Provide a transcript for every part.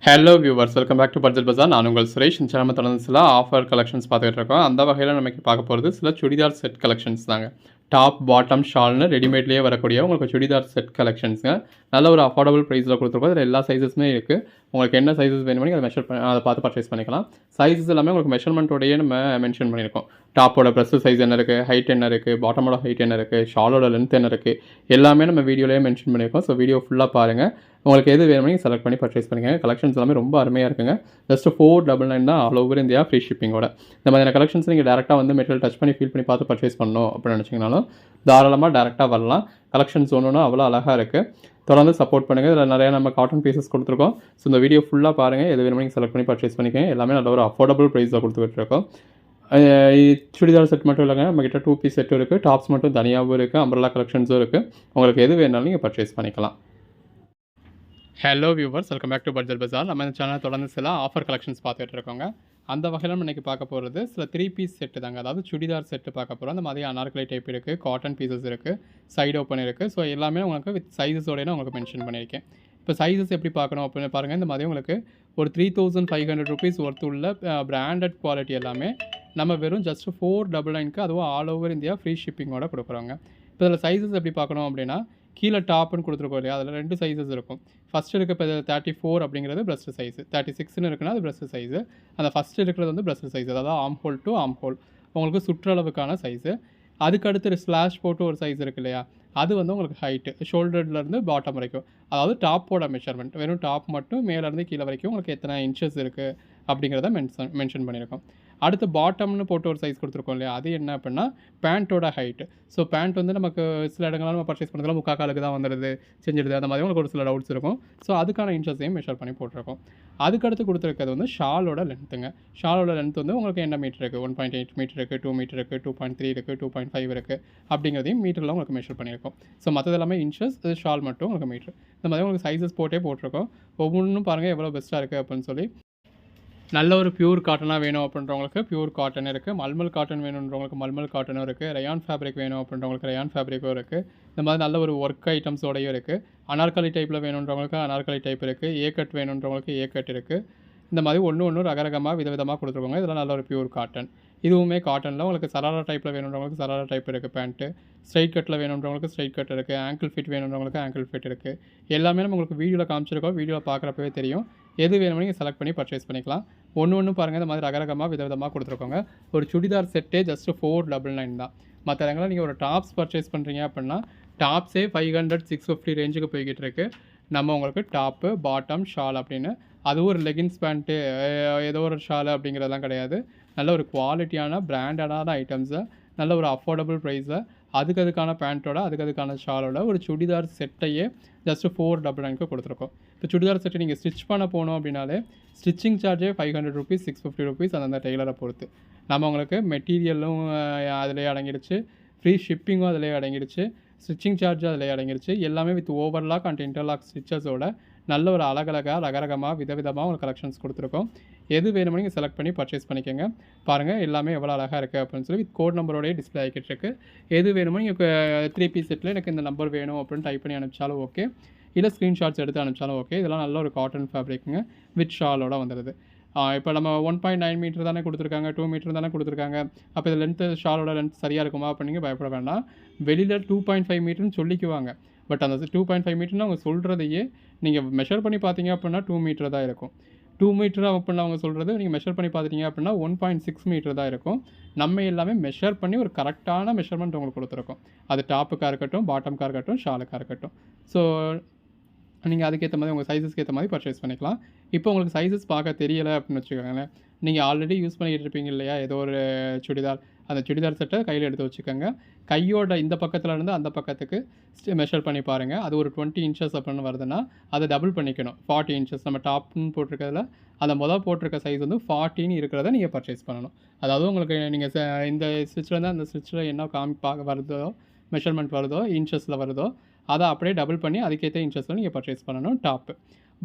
Hello viewers, welcome back to budget bazaar. நான் உங்கள் சுரேஷ். இந்த சேனல் தொடர்ந்து சில ஆஃபர் கலெக்ஷன்ஸ் பார்த்துட்டு இருக்கோம். அந்த வகையில் நமக்கு பார்க்க போகிறது சில சுடிதார் செட் கலெக்ஷன்ஸ் தாங்க. டாப், பாட்டம், ஷால்னு ரெடிமேட்லேயே வரக்கூடிய உங்களுக்கு சுடிதார் செட் கலெக்ஷன்ஸுங்க. நல்ல ஒரு அஃபோர்டபுள் ப்ரைஸில் கொடுத்துருக்கோம். இதில் எல்லா சைஸஸுமே இருக்குது. உங்களுக்கு என்ன சைஸஸ் வேணுமோ அதை அதை பார்த்து பர்ச்சேஸ் பண்ணிக்கலாம். சைஸஸ் எல்லாமே உங்களுக்கு மெஷர்மெண்ட்டோடையே நம்ம மென்ஷன் பண்ணியிருக்கோம். டாப்போட ப்ரெஸ்ஸு சைஸ் என்ன இருக்குது, ஹைட் என்ன இருக்குது, பாட்டமோட ஹைட் என்ன இருக்குது, ஷாலோட லென்த் என்ன இருக்குது, எல்லாமே நம்ம வீடியோலேயே மென்ஷன் பண்ணியிருக்கோம். ஸோ வீடியோ ஃபுல்லாக பாருங்கள். உங்களுக்கு எது வேணுமோ நீங்கள் செலக்ட் பண்ணி பர்ச்சேஸ் பண்ணிக்கோங்க. கலெக்ஷன்ஸ் எல்லாமே ரொம்ப அருமையாக இருக்குங்க. ஜஸ்ட் 499 தான் ஆல் ஓவர் இந்தியா ஃப்ரீ ஷிப்பிங்கோட. இந்த மாதிரியான கலெக்ஷன்ஸ் நீங்கள் டேரெக்டாக வந்து மெட்டீரியல் டச் பண்ணி ஃபீல் பண்ணி பார்த்து பர்ச்சேஸ் பண்ணணும் அப்படின்னு நினச்சிங்கனாலும் தாராளமாக டேரெக்டாக வரலாம். கலெக்ஷன்ஸ் ஒன்றுனா அவ்வளோ அழகாக இருக்குது. தொடர்ந்து சப்போர்ட் பண்ணுங்கள். இதில் நிறையா நம்ம காட்டன் பீசஸ் கொடுத்துருக்கோம். ஸோ இந்த வீடியோ ஃபுல்லாக பாருங்கள். எது வேணுமோ நீங்கள் செலக்ட் பண்ணி பர்ச்சேஸ் பண்ணிக்கோங்க. எல்லாமே நல்ல ஒரு அஃபோர்டபுள் ப்ரைஸில் கொடுத்துக்கிட்டு இருக்கோம். சுடிதார் செட் மட்டும் இல்லைங்க, நம்மக்கிட்ட 2 பீஸ் செட்டும் இருக்குது. டாப்ஸ் மட்டும் தனியாகவும் இருக்குது. அம்பர்லா கலெக்ஷன்ஸும் இருக்குது. உங்களுக்கு எது வேணாலும் நீங்கள் பர்ச்சேஸ் பண்ணிக்கலாம். Hello viewers, welcome back to budget bazaar. நம்ம இந்த சேனல் தொடர்ந்து சில ஆஃபர் கலெக்ஷன்ஸ் பார்த்துட்டு இருக்கோங்க. அந்த வகையில் நம்ம இன்றைக்கி பார்க்க போகிறது சில 3 பீஸ் செட்டு தாங்க. அதாவது சுடிதார் செட்டு பார்க்க போகிறோம். அந்த மாதிரி அனார்கலி டைப் இருக்குது, காட்டன் பீசஸ் இருக்குது, சைடு ஓப்பன் இருக்குது. ஸோ எல்லாமே உங்களுக்கு வித் சைஸஸோடய உங்களுக்கு மென்ஷன் பண்ணியிருக்கேன். இப்போ சைஸஸ் எப்படி பார்க்கணும் அப்படின்னு பாருங்கள். இந்த மாதிரி உங்களுக்கு ஒரு 3500 rupees ஒர்த் உள்ள பிராண்டட் குவாலிட்டி எல்லாமே நம்ம வெறும் ஜஸ்ட் 499க்கு அதுவும் ஆல் ஓவர் இந்தியா ஃப்ரீ ஷிப்பிங்கோட கொடுக்குறோங்க. இப்போ இதில் சைஸஸ் எப்படி பார்க்கணும் அப்படின்னா, கீழே டாப்னு கொடுத்துருக்கோம் இல்லையா, அதில் 2 சைஸஸ் இருக்கும். ஃபஸ்ட் இருக்க இப்போ 34 அப்படிங்கிறது பிரஸ்ட் சைஸு, 36ன்னு இருக்குன்னா அது பிரஸ்ட் சைஸு. அந்த ஃபஸ்ட்டு இருக்கிறது வந்து பிரஸ்ட் சைஸ், அதாவது ஆம் ஹோல் டு ஆம் ஹோல் உங்களுக்கு சுற்றளவுக்கான சைஸு. அதுக்கு அடுத்து ஸ்லாஷ் போட்டு ஒரு சைஸ் இருக்கு இல்லையா, அது வந்து உங்களுக்கு ஹைட்டு ஷோல்டர்லேருந்து பாட்டம் வரைக்கும், அதாவது டாப்போட மெஷர்மெண்ட், வெறும் டாப் மட்டும் மேலேருந்து கீழே வரைக்கும் உங்களுக்கு எத்தனை இன்ச்சஸ் இருக்குது அப்படிங்கிறத மென்ஷன் பண்ணியிருக்கோம். அடுத்து பாட்டம்னு போட்டு ஒரு சைஸ் கொடுத்துருக்கோம் இல்லையா, அது என்ன அப்படின்னா பேண்ட்டோட ஹைட்டு. ஸோ பேண்ட் வந்து நமக்கு சில இடங்கள்லாம் நம்ம பர்ச்சேஸ் பண்ணுறதுலாம் முக்கால் காலுக்கு தான் வந்துடுது, செஞ்சிடுது, அந்த மாதிரி உங்களுக்கு ஒரு சில டவுட்ஸ் இருக்கும். ஸோ அதுக்கான இன்ச்சஸையும் மெஷர் பண்ணி போட்டிருக்கோம். அதுக்கடுத்து கொடுத்துருக்கிறது வந்து ஷாலோட லென்த்துங்க. ஷாலோட லென்த் வந்து உங்களுக்கு என்ன மீட்டர் இருக்குது, 1.8 மீட்டர் இருக்குது, 2 மீட்டர் இருக்குது, 2.3 இருக்குது, 2.5 இருக்குது அப்படிங்கிறதையும் மீட்டரில் உங்களுக்கு மெஷர் பண்ணியிருக்கோம். ஸோ மற்றது எல்லாமே இன்ச்சஸ், ஷால் மட்டும் உங்களுக்கு மீட்ரு. இந்த மாதிரி உங்களுக்கு சைஸஸ் போட்டிருக்கோம். ஒவ்வொன்றும் பாருங்கள் எவ்வளோ பெஸ்ட்டாக இருக்குது அப்படின்னு சொல்லி. நல்ல ஒரு பியூர் காட்டனாக வேணும் அப்படின்றவங்களுக்கு பியூர் காட்டன் இருக்குது. மல்மல் காட்டன் வேணுன்றவங்களுக்கு மல்மல் காட்டனும் இருக்குது. ரயான் ஃபேப்ரிக் வேணும் அப்படின்றவங்களுக்கு ரயான் ஃபேப்ரிக்கும் இருக்குது. இந்த மாதிரி நல்ல ஒரு ஒர்க் ஐட்டம்ஸோடையும் இருக்குது. அனார்கலி டைப்பில் வேணுன்றவங்களுக்கு அனார்கலி டைப் இருக்குது. ஏ கட் வேணுன்றவங்களுக்கு ஏ கட் இருக்குது. இந்த மாதிரி ஒன்று ரகரகமாக விதவிதமாக கொடுத்துருக்கோங்க. இதெல்லாம் நல்ல ஒரு பியூர் காட்டன். இதுவுமே காட்டனில் உங்களுக்கு சராரா டைப்பில் வேணுன்றவங்களுக்கு சராரா டைப் இருக்குது பேண்ட்டு. ஸ்ட்ரைட் கட்டில் வேணுன்றவங்களுக்கு ஸ்ட்ரைட் கட் இருக்குது. ஆங்கிள் ஃபிட் வேணுன்றவங்களுக்கு ஆங்கிள் ஃபிட் இருக்குது. எல்லாமே நம்ம உங்களுக்கு வீடியோவில் காமிச்சிருக்கோம். வீடியோவில் பார்க்குறப்பவே தெரியும். எது வேணுமோ நீங்கள் செலக்ட் பண்ணி பர்ச்சேஸ் பண்ணிக்கலாம். ஒன்று பாருங்கள், இந்த மாதிரி ரகரகமாக விதவிதமாக கொடுத்துருக்கோங்க. ஒரு சுடிதார் செட்டே ஜஸ்ட் 499 தான். மற்ற இடங்களில் நீங்கள் ஒரு டாப்ஸ் பர்ச்சேஸ் பண்ணுறீங்க அப்படின்னா டாப்ஸே 500 650 ரேஞ்சுக்கு போய்கிட்டு இருக்குது. நம்ம உங்களுக்கு டாப்பு, பாட்டம், ஷால் அப்படின்னு, அதுவும் ஒரு லெகின்ஸ் பேண்ட்டு ஏதோ ஒரு ஷால் அப்படிங்கிறதெல்லாம் கிடையாது. நல்ல ஒரு குவாலிட்டியான பிராண்டடான ஐட்டம்ஸை நல்ல ஒரு அஃபோர்டபுள் ப்ரைஸில் அதுக்கான பேண்ட்டோட அதுக்கான ஷாலோட ஒரு சுடிதார் செட்டையே ஜஸ்ட் 499க்கு கொடுத்துருக்கோம். இப்போ சுடிதார் செட்டை நீங்கள் ஸ்டிச் பண்ண போனோம் அப்படின்னாலே ஸ்டிச்சிங் சார்ஜே 500 rupees 650 rupees அந்தந்த டெய்லரை பொறுத்து. நம்ம உங்களுக்கு மெட்டீரியலும் அதிலே அடங்கிடுச்சு, ஃப்ரீ ஷிப்பிங்கும் அதிலே அடங்கிடுச்சு, ஸ்டிச்சிங் சார்ஜும் அதிலே அடங்கிடுச்சு. எல்லாமே வித் ஓவர்லாக் அண்ட் இன்டர்லாக் ஸ்டிச்சஸோட நல்ல ஒரு அழகழகாக ரகரகமாக விதவிதமாக ஒரு கலெக்ஷன்ஸ் கொடுத்துருக்கோம். எது வேணுமோ நீங்கள் செலக்ட் பண்ணி பர்ச்சேஸ் பண்ணிக்கோங்க. பாருங்கள் எல்லாமே எவ்வளோ அழகாக இருக்குது அப்படின்னு சொல்லி வித் கோட் நம்பரோடய டிஸ்பிளே ஆகிட்டு இருக்குது. எது வேணுமோ நீங்கள் 3 பீஸ் செட்டில் எனக்கு இந்த நம்பர் வேணும் அப்படின்னு டைப் பண்ணி அனுப்பிச்சாலும் ஓகே, இல்லை ஸ்க்ரீன்ஷாட்ஸ் எடுத்து அனுப்பிச்சாலும் ஓகே. இதெல்லாம் நல்ல ஒரு காட்டன் ஃபேப்ரிக்குங்க வித் ஷாலோட வந்துடுது. இப்போ நம்ம 1.9 மீட்டர் தானே கொடுத்துருக்காங்க, 2 மீட்டர் தானே கொடுத்துருக்காங்க. அப்போ இது லென்த்து ஷாலோட லென்த் சரியாக இருக்குமா அப்படின்னு பயப்பட வேண்டாம். வெளியில் 2.5 மீட்டர்னு சொல்லிக்குவாங்க. பட் அந்த 2.5 மீட்டர்னு அவங்க சொல்கிறதையே நீங்கள் மெஷர் பண்ணி பார்த்தீங்க அப்படின்னா 2 மீட்டர் தான் இருக்கும். 2 மீட்டர் அப்படின்னா அவங்க சொல்கிறது நீங்கள் மெஷர் பண்ணி பார்த்துட்டீங்க அப்படின்னா 1.6 மீட்டர் தான் இருக்கும். நம்ம எல்லாமே மெஷர் பண்ணி ஒரு கரெக்டான மெஷர்மெண்ட் உங்களுக்கு கொடுத்துருக்கோம். அது டாப்புக்காக இருக்கட்டும், பாட்டம்காக இருக்கட்டும், ஷாலுக்காக இருக்கட்டும். ஸோ நீங்கள் அதுக்கேற்ற மாதிரி உங்கள் சைஸஸ்க்கு ஏற்ற மாதிரி பர்ச்சேஸ் பண்ணிக்கலாம். இப்போ உங்களுக்கு சைஸஸ் பார்க்க தெரியலை அப்படின்னு வச்சுக்கோங்களேன், நீங்கள் ஆல்ரெடி யூஸ் பண்ணிக்கிட்டு இருப்பீங்க இல்லையா ஏதோ ஒரு சுடிதார், அந்த சுடிதார் செட்டை கையில் எடுத்து வச்சுக்கோங்க. கையோட இந்த பக்கத்தில் இருந்து அந்த பக்கத்துக்கு மெஷர் பண்ணி பாருங்கள். அது ஒரு 20 inches அப்படின்னு வருதுன்னா அதை டபுள் பண்ணிக்கணும். 40 inches நம்ம டாப்னு போட்டிருக்கிறதுல அந்த போட்டிருக்க சைஸ் வந்து 40 இருக்கிறத நீங்கள் பர்ச்சேஸ் பண்ணணும். அதாவது உங்களுக்கு நீங்கள் இந்த ஸ்டிச்சில் அந்த ஸ்டிச்சில் என்ன வருதோ மெஷர்மெண்ட் வருதோ இன்ச்சஸில் வருதோ அதை அப்படியே டபுள் பண்ணி அதுக்கேற்ற இன்ச்சஸில் நீங்கள் பர்ச்சேஸ் பண்ணணும். டாப்பு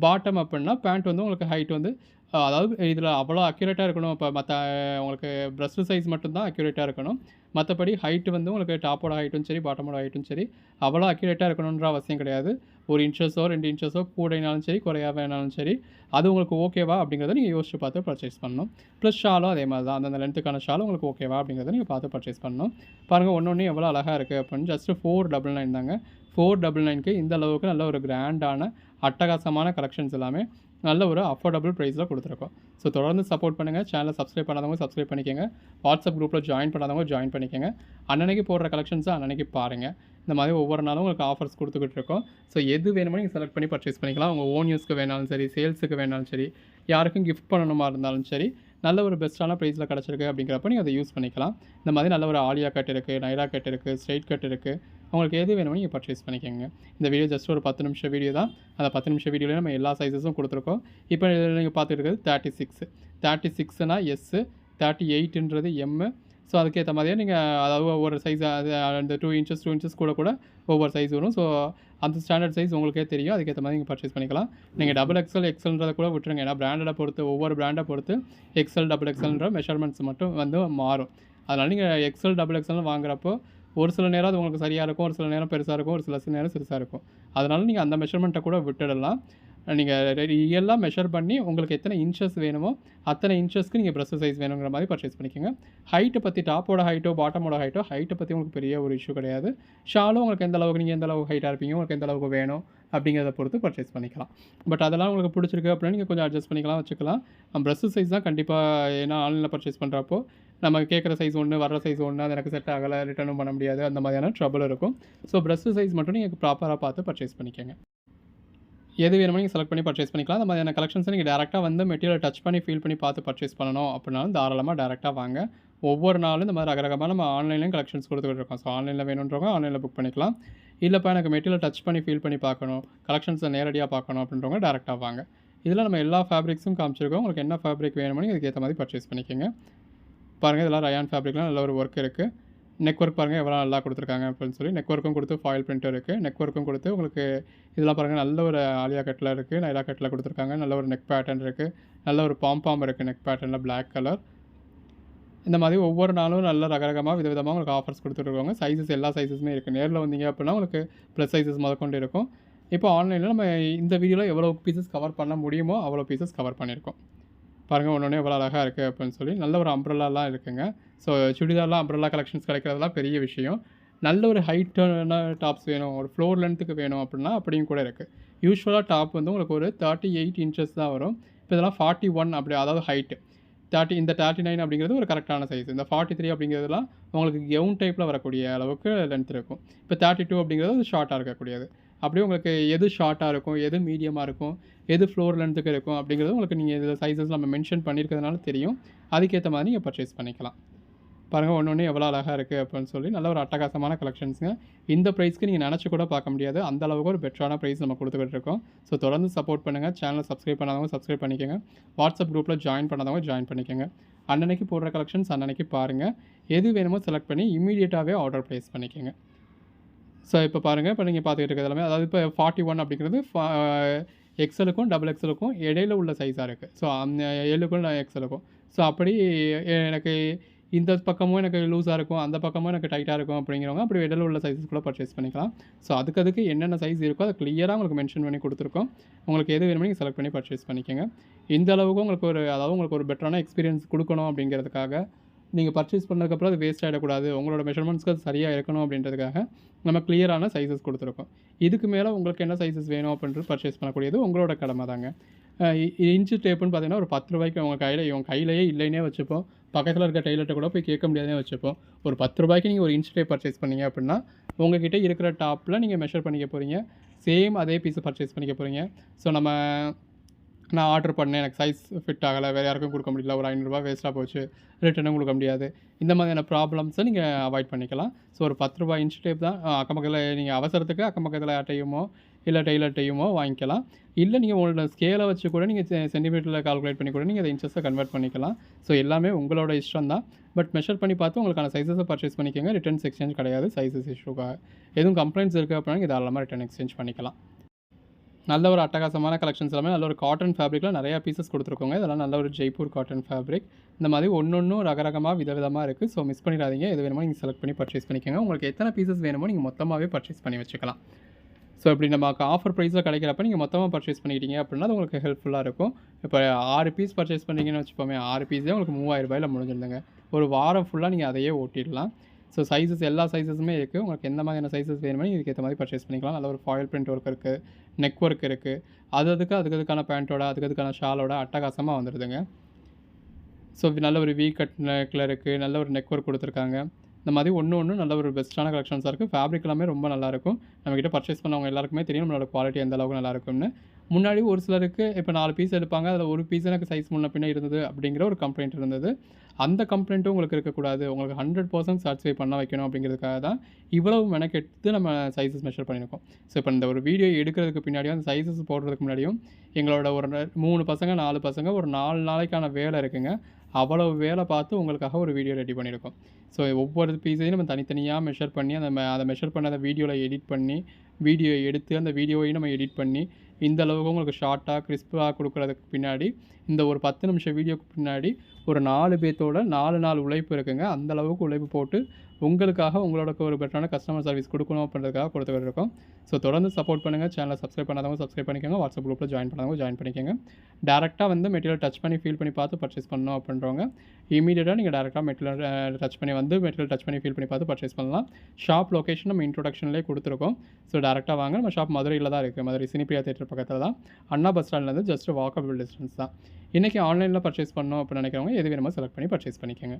பாட்டம் அப்படின்னா பேண்ட் வந்து உங்களுக்கு ஹைட் வந்து அதாவது இதில் அவ்வளோ அக்யூரேட்டாக இருக்கணும். இப்போ மற்ற உங்களுக்கு ப்ரெஸ்ட் சைஸ் மட்டும்தான் அக்யூரேட்டாக இருக்கணும். மற்றபடி ஹைட்டு வந்து உங்களுக்கு டாப்போட ஹைட்டும் சரி பாட்டமோட ஹைட்டும் சரி அவ்வளோ அக்யூரேட்டாக இருக்கணுன்ற அவசியம் கிடையாது. 1 இன்ச்சஸோ 2 இன்ச்சஸோ கூடைனாலும் சரி குறையாவேனாலும் சரி அது உங்களுக்கு ஓகேவா அப்படிங்கிறத நீங்கள் யோசிச்சு பார்த்து பர்ச்சேஸ் பண்ணணும். ப்ளஸ் ஷாலும் அதே மாதிரி தான் அந்தந்த லென்த்துக்கான ஷாலும் உங்களுக்கு ஓகேவா அப்படிங்கிறத நீங்கள் பார்த்து பர்ச்சேஸ் பண்ணணும். பாருங்கள் ஒன்று எவ்வளோ அழகாக இருக்குது அப்படின்னு ஜஸ்ட்டு 499 தாங்க. 499க்கு இந்த அளவுக்கு நல்ல ஒரு கிராண்டான அட்டகாசமான கலெக்ஷன்ஸ் எல்லாமே நல்ல ஒரு அஃபோர்டபுள் ப்ரைஸில் கொடுத்துருக்கோம். ஸோ தொடர்ந்து சப்போர்ட் பண்ணுங்கள். சேனலை சப்ஸ்கிரைப் பண்ணாதவங்க சப்ஸ்கிரைப் பண்ணிக்கோங்க. வாட்ஸ்அப் குரூப்பில் ஜாயின் பண்ணாதவங்க ஜாயின் பண்ணிக்கோங்க. அன்னன்னைக்கு போடுற கலெக்ஷன்ஸை அன்னன்னைக்கு பாருங்கள். இந்த மாதிரி ஒவ்வொரு நாளும் உங்களுக்கு ஆஃபர்ஸ் கொடுத்துக்கிட்டு இருக்கோம். ஸோ எது வேணுமோ நீங்கள் செலக்ட் பண்ணி பர்ச்சேஸ் பண்ணிக்கலாம். உங்கள் ஓன் யூஸ்க்கு வேணாலும் சரி, சேல்ஸுக்கு வேணாலும் சரி, யாருக்கும் கிஃப்ட் பண்ணணுமா இருந்தாலும் சரி, நல்ல ஒரு பெஸ்ட்டான ப்ரைஸில் கிடச்சிருக்கு அப்படிங்கிறப்ப நீங்கள் அதை யூஸ் பண்ணிக்கலாம். இந்த மாதிரி நல்ல ஒரு ஆலியா கட் இருக்குது, நைரா கட் இருக்குது, ஸ்ட்ரெயிட் கட் இருக்குது. உங்களுக்கு எது வேணுமோ நீங்கள் பர்ச்சேஸ் பண்ணிக்கோங்க. இந்த வீடியோ ஜஸ்ட் ஒரு 10 நிமிஷம் வீடியோ தான். அந்த 10 நிமிஷம் வீடியோவில் நம்ம எல்லா சைஸஸும் கொடுத்துருக்கோம். இப்போ நீங்கள் பார்த்துட்டு இருக்கிறது 36. 36னா எஸ்ஸு, 38ன்றது எம்மு. ஸோ அதுக்கேற்ற மாதிரியே நீங்கள் அதாவது ஒவ்வொரு சைஸ் அது அந்த 2 இன்ச்சஸ் கூட ஒவ்வொரு சைஸ் வரும். ஸோ அந்த ஸ்டாண்டர்ட் சைஸ் உங்களுக்கே தெரியும். அதுக்கேற்ற மாதிரி நீங்கள் பர்ச்சேஸ் பண்ணிக்கலாம். நீங்கள் XXL கூட விட்டுருங்க. ஏன்னா பிராண்டை பொறுத்து ஒவ்வொரு பிராண்டை பொறுத்து XL XXLன்ற மெஷர்மெண்ட்ஸ் மட்டும் மாறும். அதனால் நீங்கள் XL XXL வாங்குறப்போ ஒரு சில நேரம் அது உங்களுக்கு சரியாக இருக்கும், ஒரு சில நேரம் பெருசாக இருக்கும், ஒரு சில நேரம் சிறுசாக இருக்கும். அதனால் நீங்கள் அந்த மெஷர்மெண்ட்டை கூட விட்டுடலாம். நீங்கள் ரியலாக மெஷர் பண்ணி உங்களுக்கு எத்தனை இன்ச்சஸ் வேணுமோ அத்தனை இன்ச்சஸ்க்கு நீங்கள் ப்ரெஸ் சைஸ் வேணுங்கிற மாதிரி பர்ச்சேஸ் பண்ணிக்கோங்க. ஹைட்டை பற்றி டாப்போட ஹைட்டோ பாட்டமோட ஹைட்டை பற்றி உங்களுக்கு பெரிய ஒரு இஷ்யூ கிடையாது. ஷாலும் உங்களுக்கு எந்த அளவுக்கு நீங்கள் எந்த அளவுக்கு ஹைட்டாக இருப்பீங்க, உங்களுக்கு எந்த அளவுக்கு வேணும் அப்படிங்கிறத பொறுத்து பர்ச்சேஸ் பண்ணிக்கலாம். பட் அதெல்லாம் உங்களுக்கு பிடிச்சிருக்கு அப்படின்னா நீங்கள் கொஞ்சம் அட்ஜஸ்ட் பண்ணிக்கலாம், வச்சுக்கலாம். ப்ரெஸ் சைஸ் தான் கண்டிப்பாக ஏன்னா ஆன்லைனில் பர்ச்சேஸ் பண்ணுறப்போ நம்ம கேட்குற சைஸ் ஒன்று, வர்ற சைஸ் ஒன்று, அது எனக்கு செட் ஆகலை, ரிட்டர்னும் பண்ண முடியாது, அந்த மாதிரியான ட்ரபிள் இருக்கும். ஸோ ப்ரெஸ் சைஸ் மட்டும் நீங்கள் ப்ராப்பராக பார்த்து பர்ச்சேஸ் பண்ணிக்கோங்க. எது வேணுமோ நீங்கள் செலக்ட் பண்ணி பர்ச்சேஸ் பண்ணிக்கலாம். அந்த மாதிரியான கலெக்ஷன்ஸை நீங்கள் டேரெக்டாக வந்து மெட்டீரியல் டச் பண்ணி ஃபீல் பண்ணி பார்த்து பர்ச்சேஸ் பண்ணணும் அப்படின்னாலும் தாராளமாக டேரெக்டாக வாங்க. ஒவ்வொரு நாளும் இந்த மாதிரி ரகரகமாக நம்ம ஆன்லைன்லேயும் கலெக்ஷன்ஸ் கொடுத்துக்கிட்டு இருக்கோம். ஸோ ஆன்லைனில் வேணுன்றவங்க ஆன்லைனில் புக் பண்ணிக்கலாம். இல்லைப்பா எனக்கு மெட்டீரியல் டச் பண்ணி ஃபீல் பண்ணி பார்க்கணும், கலெக்ஷன்ஸை நேரடியாக பார்க்கணும் அப்படின்றவங்க டேரெக்டாக வாங்க. இதில் நம்ம எல்லா ஃபேப்ரிக்ஸும் காமிச்சிருக்கோம். உங்களுக்கு என்ன ஃபேப்ரிக் வேணுமோ நீங்கள் அதுக்கேற்ற மாதிரி பர்ச்சேஸ் பண்ணிக்கோங்க. பாருங்கள் இதெல்லாம் ரயான் ஃபேப்ரிக்லாம் நல்ல ஒரு ஒர்க் இருக்குது. நெக் ஒர்க் பாருங்கள் எவ்வளோ நல்லா கொடுத்துருக்காங்க அப்படின்னு சொல்லி. நெக் ஒர்க்கும் கொடுத்து ஃபாயில் பிரிண்ட்டும் இருக்குது. நெக் ஒர்க்கும் கொடுத்து உங்களுக்கு இதெல்லாம் பாருங்கள் நல்ல ஒரு ஆலியா கட்டில் இருக்குது, நைரா கட்டில் கொடுத்துருக்காங்க. நல்ல ஒரு நெக் பேட்டர்ன் இருக்குது, நல்ல ஒரு பாம் இருக்குது நெக் பேட்டர்னில் பிளாக் கலர். இந்த மாதிரி ஒவ்வொரு நாளும் நல்ல ரகரகமாக விதவிதமாக உங்களுக்கு ஆஃபர்ஸ் கொடுத்துருக்காங்க. சைஸஸ் எல்லா சைஸஸுமே இருக்குது. நேரில் வந்தீங்க அப்படின்னா உங்களுக்கு ப்ளஸ் சைஸஸ் முதற்கொண்டு இருக்கும். இப்போ ஆன்லைனில் நம்ம இந்த வீடியோவில் எவ்வளோ பீசஸ் கவர் பண்ண முடியுமோ அவ்வளோ பீசஸ் கவர் பண்ணியிருக்கோம். பாருங்கள் ஒன்று எவ்வளோ அழகாக இருக்குது அப்படின்னு சொல்லி. நல்ல ஒரு அம்ப்ரெல்லாலாம் இருக்குங்க. ஸோ சுடிதார்லாம் அம்ப்ரெல்லா கலெக்ஷன்ஸ் கிடைக்கிறதுலாம் பெரிய விஷயம். நல்ல ஒரு ஹைட்டான டாப்ஸ் வேணும், ஒரு ஃப்ளோர் லென்த்துக்கு வேணும் அப்படின்னா அப்படியும் கூட இருக்குது. யூஸ்வலாக டாப் வந்து உங்களுக்கு ஒரு 38 இன்ச்சஸ் தான் வரும். இப்போ இதெல்லாம் 41 அப்படி, அதாவது ஹைட்டு 30. இந்த 39 அப்படிங்கிறது ஒரு கரெக்டான சைஸ். இந்த 43 அப்படிங்கிறதுலாம் உங்களுக்கு கவுன் டைப்பில் வரக்கூடிய அளவுக்கு லென்த் இருக்கும். இப்போ 32 அப்படிங்கிறது ஷார்ட்டாக இருக்கக்கூடியது. அப்படியே உங்களுக்கு எது ஷார்ட்டாக இருக்கும், எது மீடியமாக இருக்கும், எது ஃப்ளோர் லென்த்துக்கு இருக்கும் அப்படிங்கிறது உங்களுக்கு நீங்கள் இதில் சைஸஸ் நம்ம மென்ஷன் பண்ணியிருக்கிறதுனால தெரியும். அதுக்கேற்ற மாதிரி நீங்கள் பர்ச்சேஸ் பண்ணிக்கலாம். பாருங்கள் ஒன்று எவ்வளோ அழகாக இருக்குது அப்படின்னு சொல்லி. நல்ல ஒரு அட்டகாசமான கலெக்ஷன்ஸுங்க. இந்த ப்ரைஸ்க்கு நீங்கள் நினச்சி கூட பார்க்க முடியாது. அந்த அளவுக்கு ஒரு பெட்டரான ப்ரைஸ் நம்ம கொடுத்துக்கிட்டு இருக்கோம். ஸோ தொடர்ந்து சப்போர்ட் பண்ணுங்கள். சேனலை சப்ஸ்கிரைப் பண்ணாதவங்க சப்ஸ்கிரைப் பண்ணிக்கோங்க. வாட்ஸ்அப் குரூப்பில் ஜாயின் பண்ணாதவங்க ஜாயின் பண்ணிக்கோங்க. அன்னன்னைக்கு போடுற கலெக்ஷன்ஸ் அன்னன்னைக்கு பாருங்கள். எது வேணுமோ செலக்ட் பண்ணி இமீடியட்டாகவே ஆர்டர் ப்ளேஸ் பண்ணிக்கோங்க. ஸோ இப்போ பாருங்கள், இப்போ நீங்கள் பார்த்துக்கிட்டு இருக்கிறது எல்லாமே அதாவது இப்போ 41 அப்படிங்கிறது எக்ஸலுக்கும் XXLக்கும் இடையில உள்ள சைஸாக இருக்குது. ஸோ அந்த எல்லுக்கும் XLக்கும். ஸோ அப்படி எனக்கு இந்த பக்கமும் எனக்கு லூஸாக இருக்கும், அந்த பக்கமும் எனக்கு டைட்டாக இருக்கும் அப்படிங்கிறவங்க அப்படி இடையில உள்ள சைஸஸ் கூட பர்ச்சேஸ் பண்ணிக்கலாம். ஸோ அதுக்கு என்னென்ன சைஸ் இருக்கோ அதை கிளியராக உங்களுக்கு மென்ஷன் பண்ணி கொடுத்துருக்கோம். உங்களுக்கு எது வேணுமோ நீங்கள் செலக்ட் பண்ணி பர்ச்சேஸ் பண்ணிக்கோங்க. இந்த அளவுக்கு உங்களுக்கு உங்களுக்கு ஒரு பெட்டரான எக்ஸ்பீரியன்ஸ் கொடுக்கணும் அப்படிங்கிறதுக்காக நீங்கள் பர்ச்சேஸ் பண்ணதுக்கப்புறம் அது வேஸ்ட் ஆகிடக்கூடாது, உங்களோட மெஷர்மெண்ட்ஸ்க்கு அது சரியாக இருக்கணும் அப்படின்றதுக்காக நம்ம கிளியரான சைஸஸ் கொடுத்துருக்கோம். இதுக்கு மேலே உங்களுக்கு என்ன சைஸஸ் வேணும் அப்படின்றது பர்ச்சேஸ் பண்ணக்கூடியது உங்களோட கடமை தாங்க. இன்ச்சு டேப்புன்னு பார்த்தீங்கன்னா ஒரு 10 ரூபாய்க்கு உங்கள் கையிலேயே இல்லைன்னே வச்சுப்போம். பக்கத்தில் இருக்க டெய்லர்கிட்ட கூட போய் கேட்க முடியாதே வச்சுப்போம். ஒரு 10 ரூபாய்க்கு நீங்கள் ஒரு இன்ச் டேப் பர்ச்சேஸ் பண்ணீங்க அப்படின்னா உங்கள்கிட்ட இருக்கிற டாப்பில் நீங்கள் மெஷர் பண்ணிக்க போகிறீங்க. சேம் அதே பீஸை பர்ச்சேஸ் பண்ணிக்க போகிறீங்க. ஸோ நான் ஆர்டர் பண்ணேன், எனக்கு சைஸ் ஃபிட் ஆகலை, வேறு யாருக்கும் கொடுக்க முடியல, ஒரு 500 ரூபா வேஸ்ட்டாக போச்சு, ரிட்டனும் கொடுக்க முடியாது. இந்த மாதிரியான ப்ராப்ளம்ஸை நீங்கள் அவாய்ட் பண்ணிக்கலாம். ஸோ ஒரு 10 ரூபா இன்ச் டேப் தான் அக்கம் பக்கத்தில் நீங்கள் அவசரத்துக்கு அக்கம் பக்கத்தில் யார்ட்டையுமோ இல்லை டெய்லர்ட்டையுமோ வாங்கிக்கலாம். இல்லை நீங்கள் உங்களோட ஸ்கேலை வச்சு கூட நீங்கள் சென்டிமீட்டரில் கால்குலேட் பண்ணி கூட நீங்கள் அதை இன்ச்சஸை கன்வெர்ட் பண்ணிக்கலாம். ஸோ எல்லாமே உங்களோட இஷ்டம் தான். பட் மெஷர் பண்ணி பார்த்து உங்களுக்கான சைஸஸை பர்ச்சேஸ் பண்ணிக்கோங்க. ரிட்டர்ன்ஸ் எக்ஸ்சேஞ்ச் கிடையாது. சைஸஸ் இஷ்யூக்காக எதுவும் கம்ப்ளைண்ட்ஸ் இருக்குது அப்படின்னா நீங்கள் தாராளமாக ரிட்டர்ன் எக்ஸ்சேஞ்ச் பண்ணிக்கலாம். நல்ல ஒரு அட்டகாசமான கலெக்ஷன்ஸ் எல்லாமே நல்ல ஒரு காட்டன் ஃபேப்ரிக்கில் நிறையா பீசஸ் கொடுத்துருக்கோங்க. இதெல்லாம் நல்ல ஒரு ஜெய்ப்பூர் காட்டன் ஃபேப்ரிக். இந்த மாதிரி ஒன்றும் ரகரகமாக விதவிதமாக இருக்குது. ஸோ மிஸ் பண்ணிடாதீங்க. எது வேணுமோ நீங்கள் செலக்ட் பண்ணி பர்ச்சேஸ் பண்ணிக்கோங்க. உங்களுக்கு எத்தனை பீசஸ் வேணுமோ நீங்கள் மொத்தமாகவே பர்ச்சேஸ் பண்ணி வச்சுக்கலாம். ஸோ இப்படி நமக்கு ஆஃபர் ப்ரைஸில் கிடைக்கிறப்ப நீங்கள் மொத்தமாக பர்ச்சேஸ் பண்ணிக்கிட்டீங்க அப்படின்னா அது உங்களுக்கு ஹெல்ப்ஃபுல்லாக இருக்கும். இப்போ 6 பீஸ் பர்ச்சேஸ் பண்ணீங்கன்னு வச்சுப்போமே, 6 பீஸே உங்களுக்கு ரூ. 3000ல முடிஞ்சிருதுங்க. ஒரு வாரம் ஃபுல்லா நீங்க அதையே ஓட்டிடலாம். ஸோ சைஸஸ் எல்லா சைஸஸுமே இருக்கு. உங்களுக்கு எந்த மாதிரியான சைஸஸ் வேணுமோ நீங்க இதுக்கு ஏத்த மாரி பர்ச்சேஸ் பண்ணிக்கலாம். நல்ல ஒரு ஃபாயில் பிரிண்ட் ஒர்க் இருக்கு. நெக் ஒர்க் இருக்கு. அதுக்கான பேண்ட்டோட, அதுக்கான ஷாலோட அட்டகாசமா வந்துருதுங்க. ஸோ நல்ல ஒரு வி கட் நெக்ல இருக்கு. நல்ல ஒரு நெக் ஒர்க் குடுத்துருக்காங்க. இந்த மாதிரி ஒண்ணு நல்ல ஒரு பெஸ்ட்டான கலெக்ஷன்ஸா இருக்கு. ஃபேப்ரிக் எல்லாமே ரொம்ப நல்லாயிருக்கும். நம்மகிட்ட பர்ச்சேஸ் பண்ணவங்க எல்லாருக்குமே தெரியும் நம்மளோட குவாலிட்டி எந்த அளவுக்கு நல்லாயிருக்கும்னு. முன்னாடி ஒரு சிலருக்கு இப்போ 4 பீஸ் எடுப்பாங்க. அதில ஒரு பீஸ் எனக்கு சைஸ் முன்ன பின்ன இருந்தது அப்படிங்கிற ஒரு கம்ப்ளைண்ட் இருந்தது. அந்த கம்ப்ளைண்ட்டும் உங்களுக்கு இருக்கக்கூடாது. உங்களுக்கு 100% சாட்டிஸ்ஃபை பண்ண வைக்கணும் அப்படிங்கிறதுக்காக தான் இவ்வளவு மெனக்கெட்டு நம்ம சைஸஸ் மெஷர் பண்ணியிருக்கோம். ஸோ இப்போ இந்த ஒரு வீடியோ எடுக்கிறதுக்கு பின்னாடியும், அந்த சைஸஸ் போடுறதுக்கு முன்னாடியும் எங்களோட ஒரு 3 பசங்க, 4 பசங்க ஒரு 4 நாளைக்கான வேலை இருக்குங்க. அவ்வளவு வேலை பார்த்து உங்களுக்காக ஒரு வீடியோ ரெடி பண்ணியிருக்கோம். ஸோ ஒவ்வொரு பீஸையும் நம்ம தனித்தனியா மெஷர் பண்ணி, அத மெஷர் பண்ணத வீடியோல எடிட் பண்ணி, வீடியோ எடுத்து அந்த வீடியோவையும் நம்ம எடிட் பண்ணி, இந்த அளவுக்கு உங்களுக்கு ஷார்ட்டா, கிறிஸ்பா குடுக்குறதுக்கு பின்னாடி, இந்த ஒரு 10 நிமிஷம் வீடியோக்கு பின்னாடி ஒரு 4 பேத்தோட 4 நாள் உழைப்பு இருக்குங்க. அந்த அளவுக்கு உழைப்பு போட்டு உங்களுக்காக உங்களோட ஒரு பெட்டரான கஸ்டமர் சர்வீஸ் குடுக்கணும் அப்படின்றதுக்காக குடுத்துக்கிட்டு இருக்கோம். ஸோ தொடர்ந்து சப்போர்ட் பண்ணுங்க. சேனலை சப்ஸ்கிரைப் பண்ணாதவங்க சப்ஸ்கிரைப் பண்ணிக்கோங்க. வாட்ஸ்அப் குரூப்ல ஜாயின் பண்ணாதவங்க ஜாயின் பண்ணிக்கோங்க. டைரக்ட்டா வந்து மெட்டீரியல் டச் பண்ணி, ஃபீல் பண்ணி பார்த்து பர்ச்சேஸ் பண்ணணும் அப்படின்றவங்க, இம்மீடியட்டா நீங்க டைரக்ட்டா மெட்டீரியல் டச் பண்ணி, ஃபீல் பண்ணி பார்த்து பர்ச்சேஸ் பண்ணலாம். ஷாப் லொகேஷன் நம்ம இன்ட்ரோடக்ஷன்லேயே குடுத்துருக்கோம். ஸோ டைரக்ட்டா வாங்க. நம்ம ஷாப் மதுரையில தான் இருக்கு. மதுரை சினிப்பிரியா தியேட்டர் பக்கத்தில தான். அண்ணா பஸ் ஸ்டாண்ட்லேருந்து ஜஸ்ட் வாக்கபிள் டிஸ்டன்ஸ் தான். இன்னைக்கு ஆன்லைன்ல பர்ச்சேஸ் பண்ணணும் அப்படின்னு நினைக்கிறவங்க எது வேணுமோ செலக்ட் பண்ணி பர்ச்சேஸ் பண்ணிக்கோங்க.